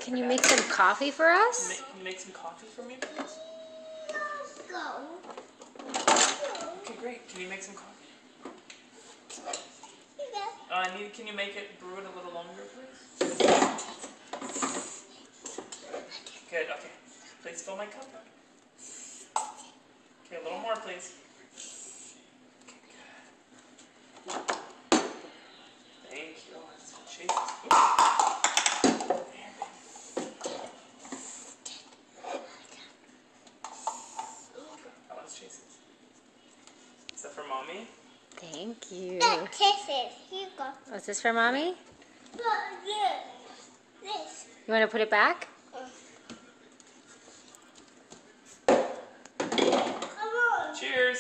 Can you make some coffee for us? Can you make some coffee for me, please? Go. Okay, great. Can you make some coffee? Yeah. Can you make it, brew it a little longer, please? Good, okay. Please fill my cup. Okay, a little more, please. Okay, good. Thank you. Oh, that's what Chase is. That one's Chase's. Is that for Mommy? Thank you. That kisses. Here you go. Was this for Mommy? This. You want to put it back? Come on. Cheers!